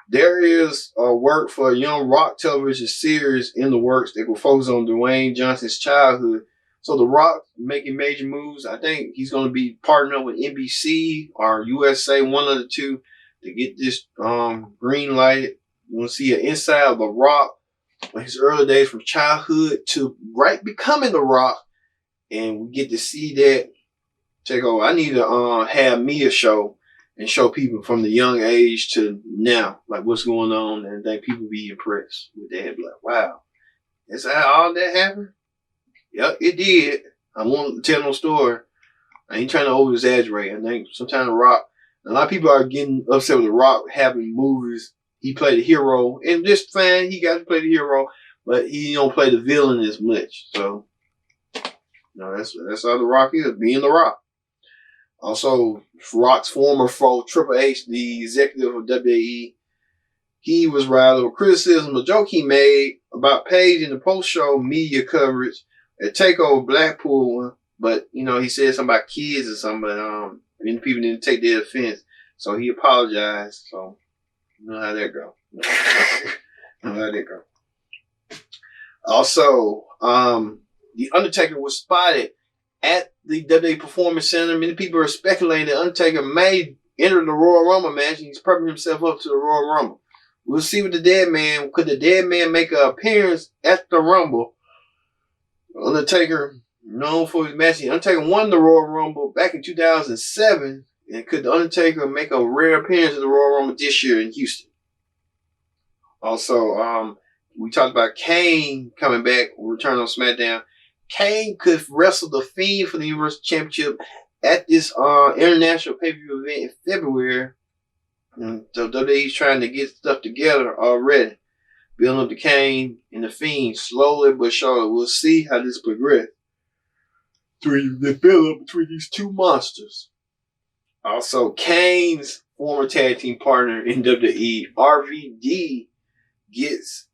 Speaker 1: There is work for a Young Rock television series in the works that will focus on Dwayne Johnson's childhood. So The Rock making major moves. I think he's going to be partnering up with NBC or USA, one of the two, to get this green lighted. You want to see an inside of The Rock, his early days from childhood to right becoming The Rock, and we get to see that. Take over. I need to have me a show and show people from the young age to now, like what's going on, and I think people be impressed with that. Be like, wow, is that all that happened? Yep, it did. I won't tell no story. I ain't trying to over exaggerate. I think sometimes The Rock, a lot of people are getting upset with The Rock having movies. He played the hero, and just fine. He got to play the hero, but he don't play the villain as much. So, that's how The Rock is, being The Rock. Also, Rock's former foe, Triple H, the executive of WWE, he was riled over criticism of a joke he made about Paige in the post-show media coverage at TakeOver Blackpool. But, he said something about kids or something, but many people didn't take that offense. So he apologized. So, you know how that go. Also, The Undertaker was spotted at the WWE Performance Center. Many people are speculating that Undertaker may enter the Royal Rumble match. He's prepping himself up to the Royal Rumble. We'll see with the Dead Man. Could the Dead Man make an appearance at the Rumble? Undertaker, known for his match, Undertaker won the Royal Rumble back in 2007. And could the Undertaker make a rare appearance at the Royal Rumble this year in Houston? Also, we talked about Kane coming back, return on SmackDown. Kane could wrestle The Fiend for the Universal Championship at this international pay-per-view event in February. So WWE's trying to get stuff together already. Building up the Kane and the Fiend slowly but surely. We'll see how this progresses. The build up between these two monsters. Also, Kane's former tag team partner in WWE, RVD, gets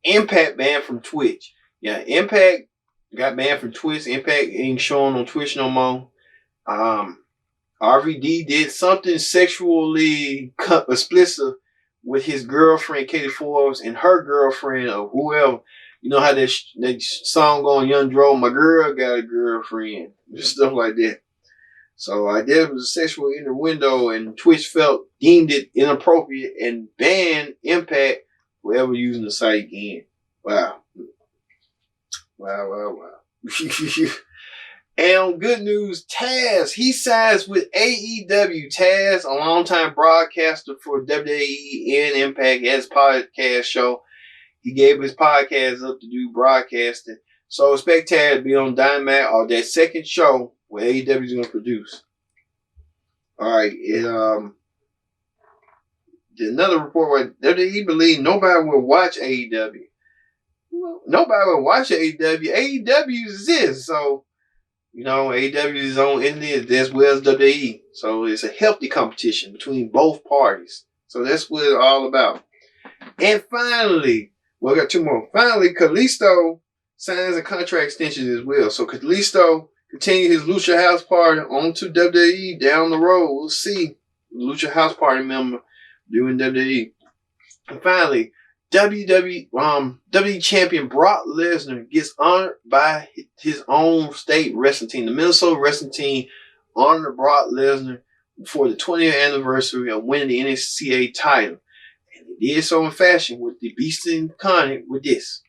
Speaker 1: Impact banned from Twitch. Yeah, Impact got banned from Twitch. Impact ain't showing on Twitch no more. RVD did something sexually explicit with his girlfriend, Katie Forbes, and her girlfriend, or whoever. You know how that song on Young Dro, my girl got a girlfriend. Stuff like that. So I guess it was a sexual innuendo, and Twitch deemed it inappropriate and banned Impact for ever using the site again. Wow. And good news, Taz, he signs with AEW. Taz, a longtime broadcaster for WWE and Impact, has his podcast show. He gave his podcast up to do broadcasting. So expect Taz to be on Dynamite or that second show where AEW is going to produce. All right. Another report where WWE believe nobody will watch AEW. Nobody will watch AEW. AEW exists. So, AEW is on internet as well as WWE. So it's a healthy competition between both parties. So that's what it's all about. And finally, we got two more. Finally, Kalisto signs a contract extension as well. So Kalisto continues his Lucha House Party onto WWE down the road. We'll see Lucha House Party member doing WWE. And finally, WWE champion Brock Lesnar gets honored by his own state wrestling team. The Minnesota wrestling team honored Brock Lesnar for the 20th anniversary of winning the NXT title. And they did so in fashion with the Beast Incarnate with this.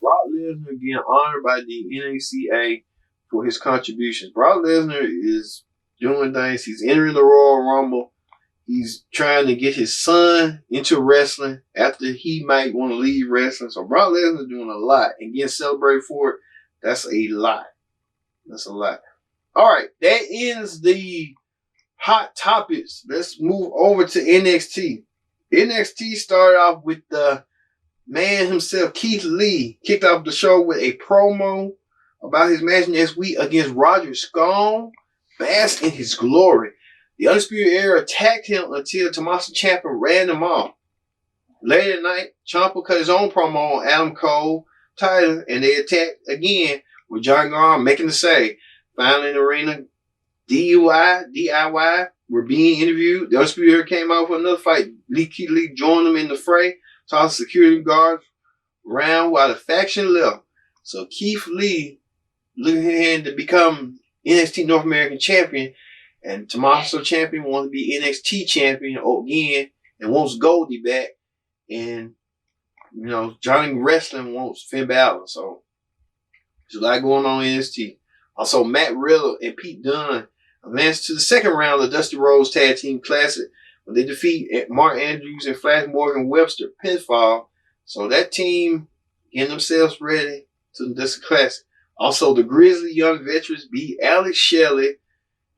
Speaker 1: Brock Lesnar getting honored by the NACA for his contributions. Brock Lesnar is doing things. He's entering the Royal Rumble. He's trying to get his son into wrestling after he might want to leave wrestling. So Brock Lesnar doing a lot and getting celebrated for it. That's a lot. That's a lot. All right, that ends the hot topics. Let's move over to NXT. NXT started off with the man himself, Keith Lee, kicked off the show with a promo about his match next week against Roger Scone. Bask in his glory. The Undisputed Era attacked him until Tommaso Ciampa ran them off. Later at night, Ciampa cut his own promo on Adam Cole, Tyler, and they attacked again with John Garn making the save. Finally in the arena, DIY were being interviewed. The Undisputed Era came out for another fight. Keith Lee joined them in the fray. Tossed security guards around while the faction left. So Keith Lee looking to become NXT North American champion, and Tommaso Ciampa wants to be NXT champion again and wants Goldie back. And, Johnny Wrestling wants Finn Balor. So there's a lot going on in NXT. Also, Matt Riddle and Pete Dunne advanced to the second round of the Dusty Rhodes Tag Team Classic when they defeat Mark Andrews and Flash Morgan Webster pinfall. So that team getting themselves ready to the Dusty Classic. Also, the Grizzly Young Veterans beat Alex Shelley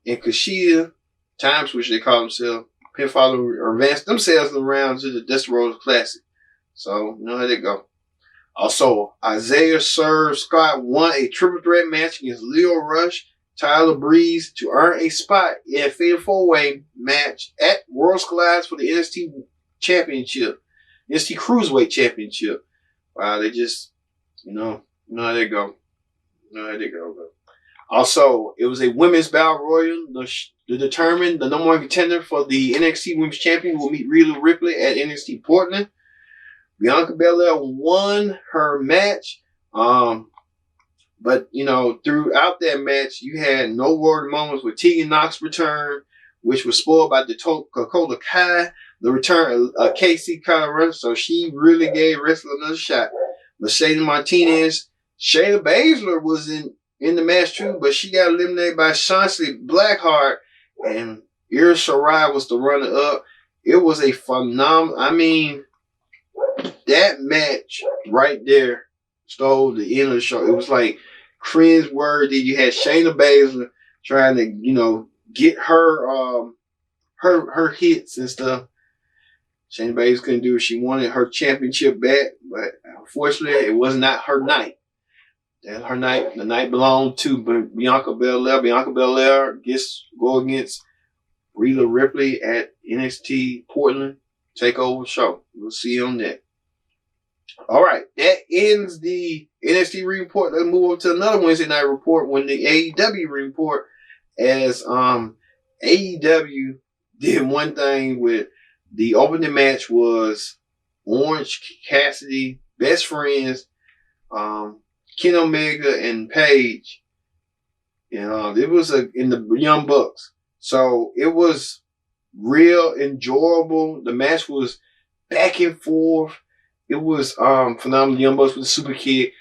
Speaker 1: and Kushida, Time Switch they call themselves, pinfall or advanced themselves around to the Dusty Rhodes Classic. So, you know how they go. Also, Isaiah Serve Scott won a triple threat match against Leo Rush, Tyler Breeze to earn a spot in a Fatal 4-Way match at Worlds Collide for the NXT Championship, NXT Cruiserweight Championship. Wow, they just, how they go. Also, it was a women's battle royal to determine the number one contender for the NXT Women's Champion will meet Rhea Ripley at NXT Portland. Bianca Belair won her match. But, throughout that match, you had no word moments with Tegan Knox return, which was spoiled by Dakota Kai, the return of KC Conrad. So she really gave wrestling another shot. Mercedes Martinez, Shayna Baszler was in the match too, but she got eliminated by Shotzi Blackheart, and Io Shirai was the runner-up. It was a phenomenal, that match right there stole the end of the show. It was like cringe-worthy. You had Shayna Baszler trying to, get her her hits and stuff. Shayna Baszler couldn't do it. She wanted her championship back, but unfortunately, it was not her night. That's her night. The night belonged to Bianca Belair. Bianca Belair go against Rhea Ripley at NXT Portland Takeover show. We'll see you on that. All right, that ends the NXT report. Let's move on to another Wednesday night report when the AEW report, as AEW did one thing with the opening match was Orange Cassidy, Best Friends, Ken Omega and Paige. It was in the Young Bucks. So it was real enjoyable. The match was back and forth. It was phenomenal. Young Bucks with the super kick.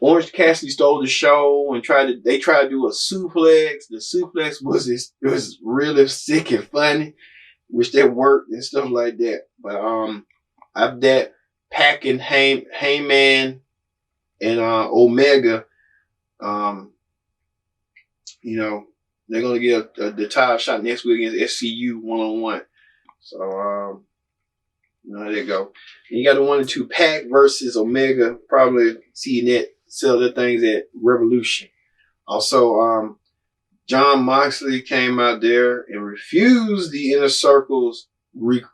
Speaker 1: Orange Cassidy stole the show and they tried to do a suplex. The suplex was really sick and funny, which they worked and stuff like that. But after that, Pac and Heyman and Omega, they're gonna get the title shot next week against SCU 1-on-1. So there you go. And you got the 1 and 2 Pac versus Omega. Probably seeing that sell their things at Revolution. Also, John Moxley came out there and refused the Inner Circle's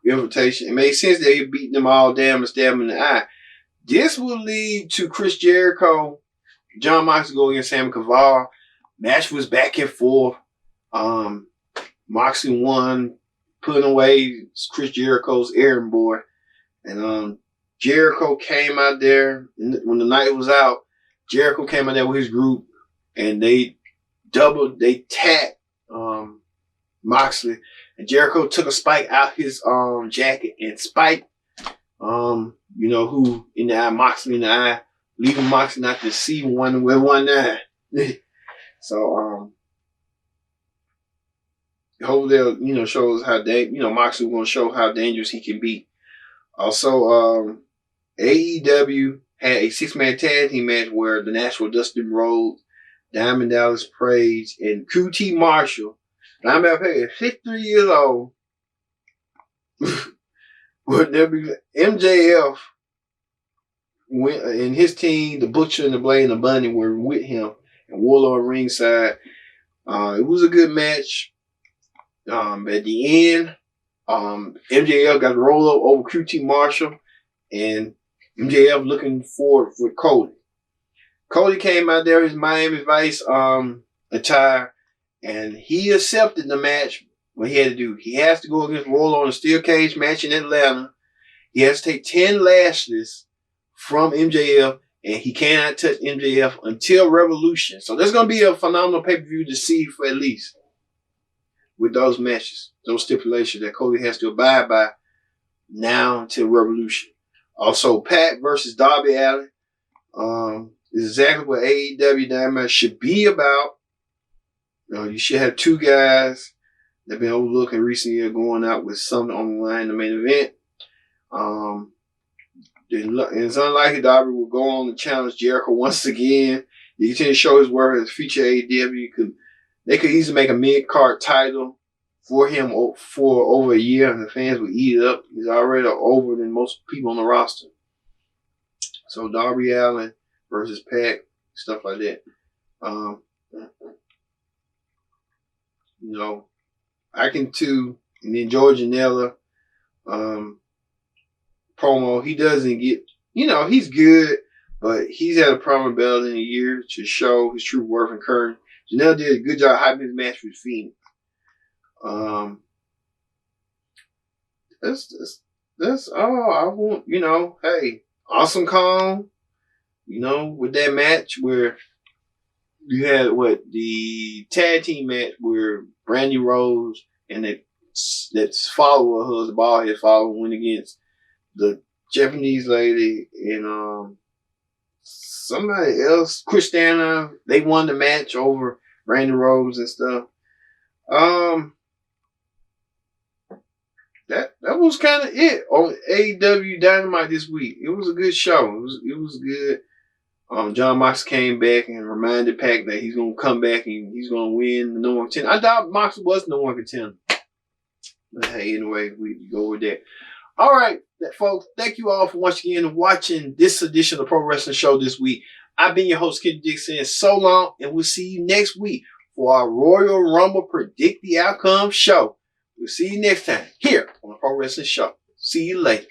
Speaker 1: invitation. It made sense that he beat them all down and stabbed them in the eye. This will lead to Chris Jericho, John Moxley go against Sam Cavall. Match was back and forth. Moxley won, putting away Chris Jericho's errand boy. And Jericho came out there, when the night was out, Jericho came out there with his group, and they tapped Moxley. And Jericho took a spike out his jacket and spiked, who in the eye, Moxley in the eye, leaving Moxley not to see one with 1-9. So hopefully they'll shows how Moxley going to show how dangerous he can be. Also, AEW had a 6-man tag team match where the Natural Dustin Rhodes, Diamond Dallas Page, and QT Marshall. Diamond Page is 53 years old. But MJF and his team, the Butcher and the Blade and the Bunny, were with him and Warlord ringside. It was a good match. At the end, MJF got to roll up over QT Marshall, and MJF looking forward for Cody. Cody came out there, his Miami Vice attire, and he accepted the match. What he had to do, he has to go against Warlord in a steel cage match in Atlanta. He has to take 10 lashes from MJF, and he cannot touch MJF until Revolution. So there's going to be a phenomenal pay-per-view to see for at least with those matches, those stipulations that Cody has to abide by now until Revolution. Also, Pac versus Darby Allin is exactly what AEW Dynamite should be about. You should have two guys that have been overlooked in recent years going out with something on the line in the main event. It's unlikely Darby will go on to challenge Jericho once again. He continue to show his work as future AEW. They could easily make a mid-card title for him for over a year, and the fans would eat it up. He's already over than most people on the roster. So Darby Allin versus Pac, stuff like that. I can too. And then George Janela promo, he doesn't get, he's good, but he's had a promo belt in a year to show his true worth and courage. Janela did a good job hyping his match with Phoenix. That's all I want. Hey, Awesome Kong, with that match where you had the tag team match where Brandy Rose and that follower of hers, the bald head follower, went against the Japanese lady and somebody else, Christiana. They won the match over Brandy Rose and stuff. That was kind of it on AEW Dynamite this week. It was a good show. It was good. John Mox came back and reminded Pac that he's gonna come back and he's gonna win the number one contender. I thought Mox was the number one contender, but hey, anyway, we go with that. All right, folks. Thank you all for once again watching this edition of the Pro Wrestling Show this week. I've been your host, Kid Dixon. So long, and we'll see you next week for our Royal Rumble Predict the Outcome show. We'll see you next time here on the Pro Wrestling Show. See you later.